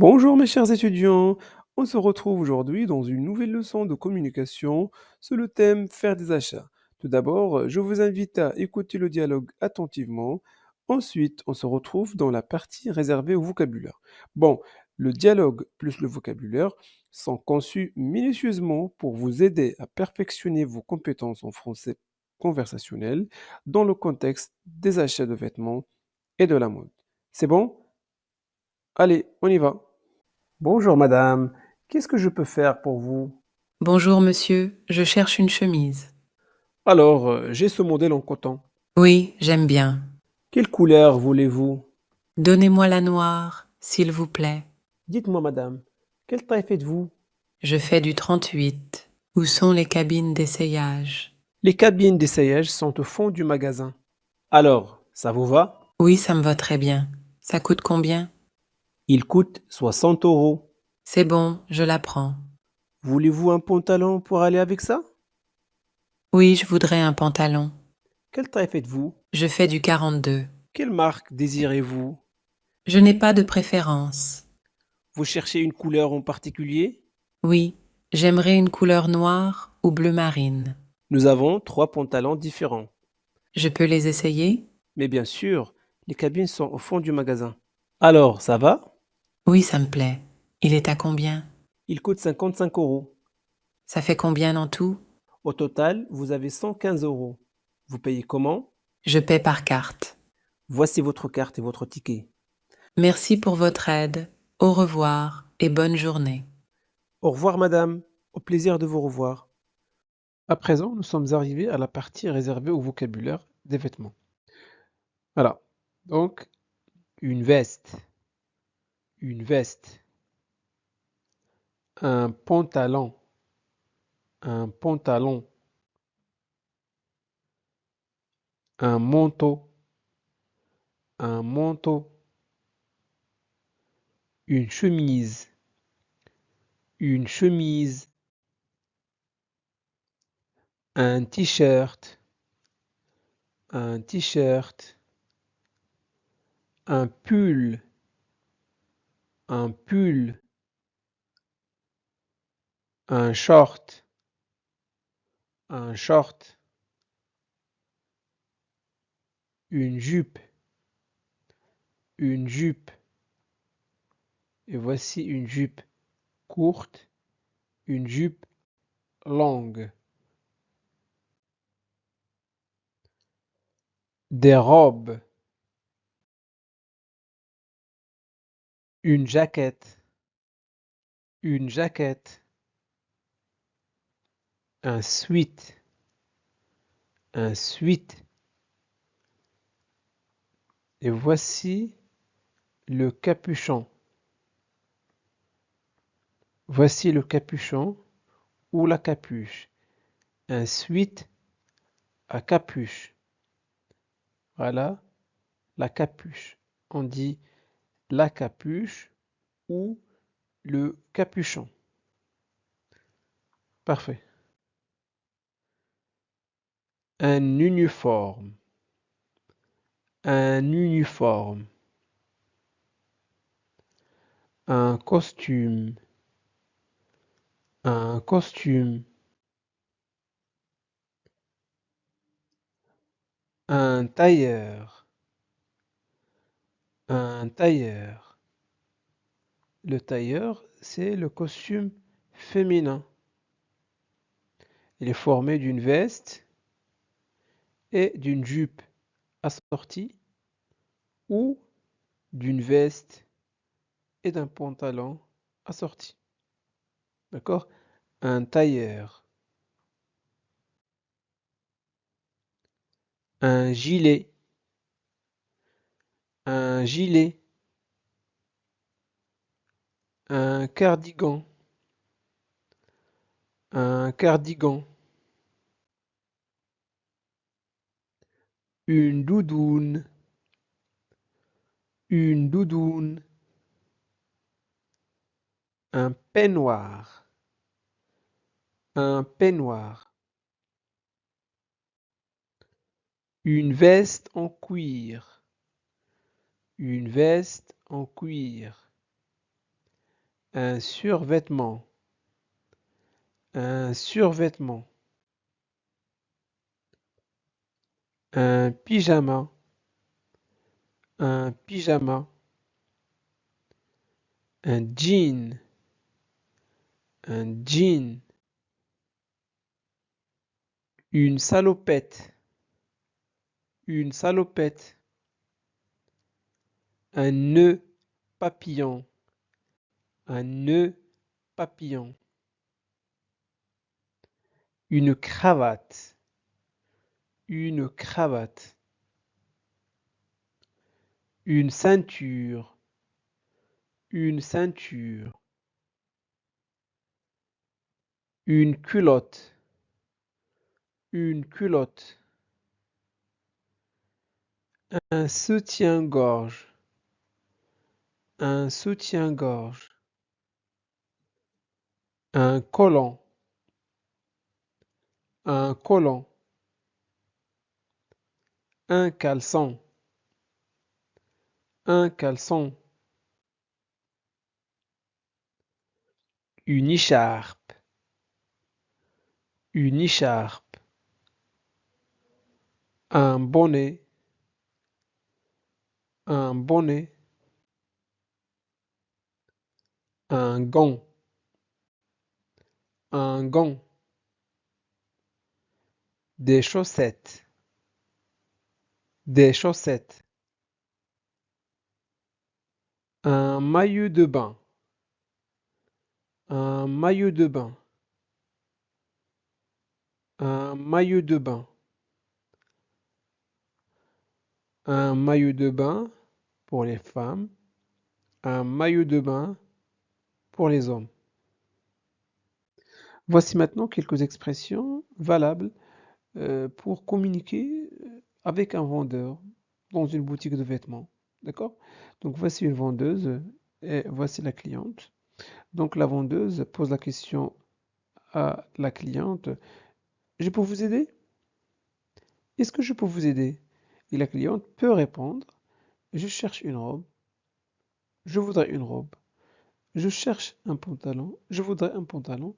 Bonjour mes chers étudiants, on se retrouve aujourd'hui dans une nouvelle leçon de communication sur le thème faire des achats. Tout d'abord, je vous invite à écouter le dialogue attentivement. Ensuite, on se retrouve dans la partie réservée au vocabulaire. Bon, le dialogue plus le vocabulaire sont conçus minutieusement pour vous aider à perfectionner vos compétences en français conversationnel dans le contexte des achats de vêtements et de la mode. C'est bon? Allez, on y va. Bonjour madame, qu'est-ce que je peux faire pour vous? Bonjour monsieur, je cherche une chemise. Alors, j'ai ce modèle en coton. Oui, j'aime bien. Quelle couleur voulez-vous? Donnez-moi la noire, s'il vous plaît. Dites-moi madame, quelle taille faites-vous? Je fais du 38. Où sont les cabines d'essayage? Les cabines d'essayage sont au fond du magasin. Alors, ça vous va? Oui, ça me va très bien. Ça coûte combien? Il coûte 60 euros. C'est bon, je la prends. Voulez-vous un pantalon pour aller avec ça? Oui, je voudrais un pantalon. Quelle taille faites-vous? Je fais du 42. Quelle marque désirez-vous? Je n'ai pas de préférence. Vous cherchez une couleur en particulier? Oui, j'aimerais une couleur noire ou bleu marine. Nous avons 3 pantalons différents. Je peux les essayer? Mais bien sûr, les cabines sont au fond du magasin. Alors, ça va? Oui, ça me plaît. Il est à combien? Il coûte 55 euros. Ça fait combien en tout? Au total, vous avez 115 euros. Vous payez comment? Je paie par carte. Voici votre carte et votre ticket. Merci pour votre aide. Au revoir et bonne journée. Au revoir, madame. Au plaisir de vous revoir. À présent, nous sommes arrivés à la partie réservée au vocabulaire des vêtements. Voilà. Donc, une veste, une veste, un pantalon, un pantalon, un manteau, un manteau, une chemise, une chemise, un t-shirt, un t-shirt, un pull, un pull, un short, un short, une jupe, une jupe. Et voici une jupe courte, une jupe longue. Des robes, une jaquette, une jaquette, un sweat, un sweat. Et voici le capuchon. Voici le capuchon ou la capuche. Un sweat à capuche. Voilà la capuche. On dit la capuche ou le capuchon. Parfait. Un uniforme. Un uniforme. Un costume. Un costume. Un tailleur. Un tailleur. Le tailleur, c'est le costume féminin. Il est formé d'une veste et d'une jupe assortie ou d'une veste et d'un pantalon assorti. D'accord? Un tailleur. Un gilet. Un gilet. Un cardigan. Un cardigan. Une doudoune. Une doudoune. Un peignoir. Un peignoir. Une veste en cuir. Une veste en cuir. Un survêtement. Un survêtement. Un pyjama. Un pyjama. Un jean. Un jean. Une salopette. Une salopette. Un nœud papillon. Un nœud papillon. Une cravate. Une cravate. Une ceinture. Une ceinture. Une culotte. Une culotte. Un soutien-gorge. Un soutien-gorge. Un collant. Un collant. Un caleçon. Un caleçon. Une écharpe. Une écharpe. Un bonnet. Un bonnet. Un gant. Un gant. Des chaussettes. Des chaussettes. Un maillot de bain. Un maillot de bain. Un maillot de bain. Un maillot de bain pour les femmes. Un maillot de bain pour les hommes. Voici maintenant quelques expressions valables pour communiquer avec un vendeur dans une boutique de vêtements. D'accord? Donc voici une vendeuse et voici la cliente. Donc la vendeuse pose la question à la cliente, je peux vous aider? Est-ce que je peux vous aider? Et la cliente peut répondre, je cherche une robe, je voudrais une robe, je cherche un pantalon, je voudrais un pantalon.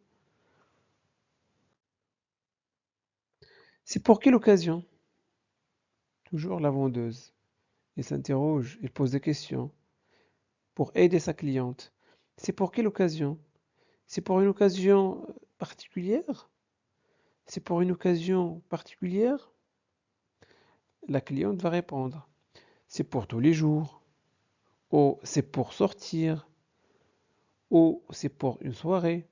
C'est pour quelle occasion? Toujours la vendeuse. Elle s'interroge, elle pose des questions pour aider sa cliente. C'est pour quelle occasion? C'est pour une occasion particulière? C'est pour une occasion particulière? La cliente va répondre. C'est pour tous les jours. Ou c'est pour sortir. Ou c'est pour une soirée.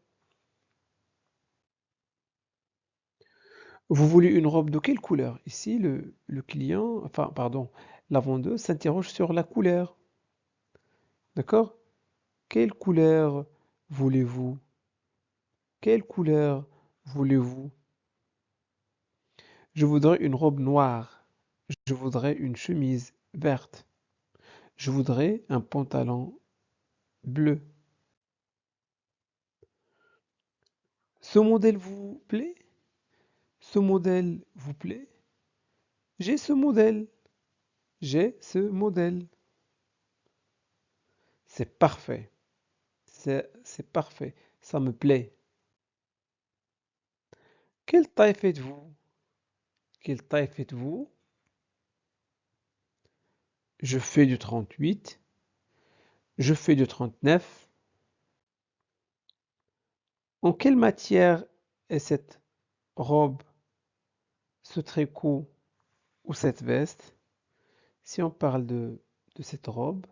Vous voulez une robe de quelle couleur? Ici, le client, enfin, pardon, la vendeuse s'interroge sur la couleur. D'accord? Quelle couleur voulez-vous? Quelle couleur voulez-vous? Je voudrais une robe noire. Je voudrais une chemise verte. Je voudrais un pantalon bleu. Ce modèle vous plaît? Ce modèle vous plaît? J'ai ce modèle. J'ai ce modèle. C'est parfait. C'est parfait. Ça me plaît. Quelle taille faites-vous? Quelle taille faites-vous? Je fais du 38. Je fais du 39. En quelle matière est cette robe, ce tricot ou cette veste? Si on parle de cette robe,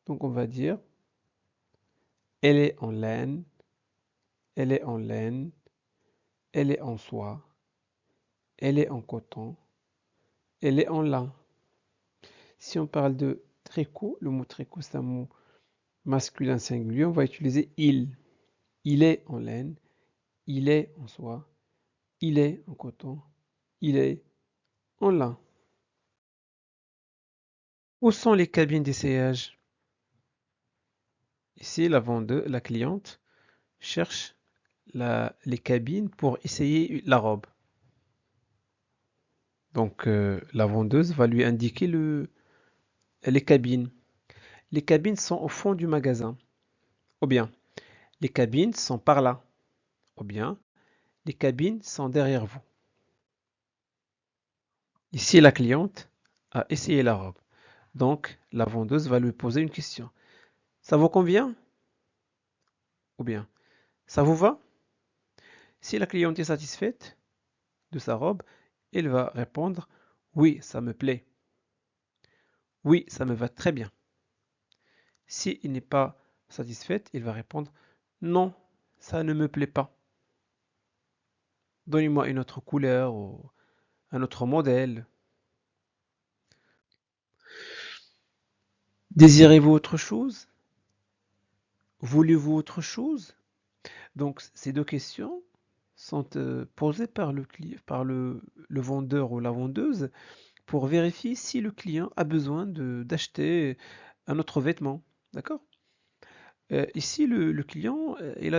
donc on va dire, elle est en laine, elle est en laine, elle est en soie, elle est en coton, elle est en lin. Si on parle de tricot, le mot tricot c'est un mot masculin singulier, on va utiliser il. Il est en laine, il est en soie, il est en coton, il est en lin. Où sont les cabines d'essayage? Ici, la cliente, cherche les cabines pour essayer la robe. Donc, la vendeuse va lui indiquer les cabines. Les cabines sont au fond du magasin. Ou bien, les cabines sont par là. Ou bien, les cabines sont derrière vous. Ici, la cliente a essayé la robe. Donc, la vendeuse va lui poser une question. Ça vous convient? Ou bien, ça vous va? Si la cliente est satisfaite de sa robe, elle va répondre oui, ça me plaît. Oui, ça me va très bien. Si elle n'est pas satisfaite, elle va répondre non, ça ne me plaît pas. Donnez-moi une autre couleur ou un autre modèle. Désirez-vous autre chose? Voulez-vous autre chose? Donc, ces deux questions sont posées par le vendeur ou la vendeuse pour vérifier si le client a besoin d'acheter un autre vêtement. D'accord? Ici, le client, il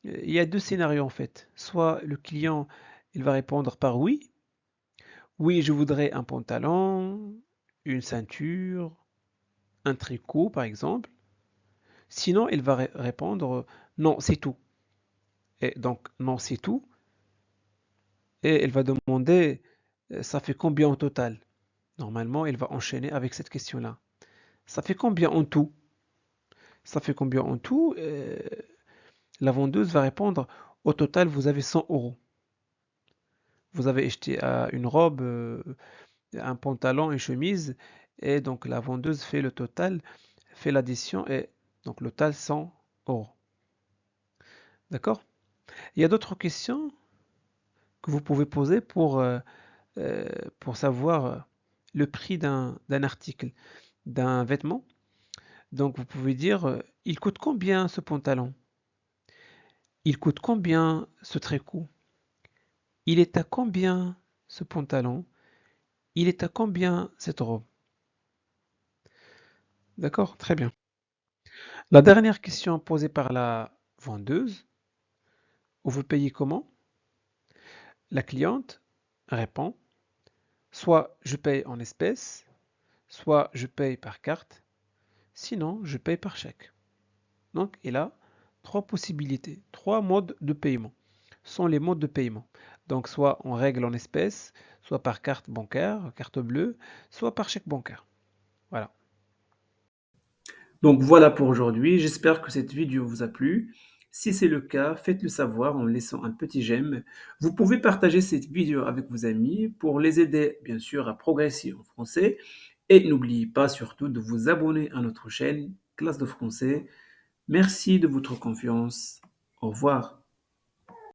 y a deux scénarios en fait. Soit le client, il va répondre par oui. Oui, je voudrais un pantalon, une ceinture, un tricot par exemple. Sinon, il va répondre non, c'est tout. Et donc, non, c'est tout. Et elle va demander ça fait combien au total? Normalement, il va enchaîner avec cette question-là. Ça fait combien en tout? Ça fait combien en tout? La vendeuse va répondre au total, vous avez 100 euros. Vous avez acheté une robe, un pantalon, une chemise, et donc la vendeuse fait le total, fait l'addition, et donc le total 100 euros. D'accord? Il y a d'autres questions que vous pouvez poser pour savoir le prix d'un article, d'un vêtement. Donc vous pouvez dire, il coûte combien ce pantalon? Il coûte combien ce tricot? Il est à combien ce pantalon? Il est à combien cette robe? D'accord? Très bien. La dernière question posée par la vendeuse, vous payez comment? La cliente répond, soit je paye en espèces, soit je paye par carte, sinon je paye par chèque. Donc il a trois possibilités, trois modes de paiement. Ce sont les modes de paiement. Donc soit on règle en espèces, soit par carte bancaire, carte bleue, soit par chèque bancaire. Voilà. Donc voilà pour aujourd'hui. J'espère que cette vidéo vous a plu. Si c'est le cas, faites-le savoir en laissant un petit j'aime. Vous pouvez partager cette vidéo avec vos amis pour les aider, bien sûr, à progresser en français. Et n'oubliez pas surtout de vous abonner à notre chaîne Classe de français. Merci de votre confiance. Au revoir.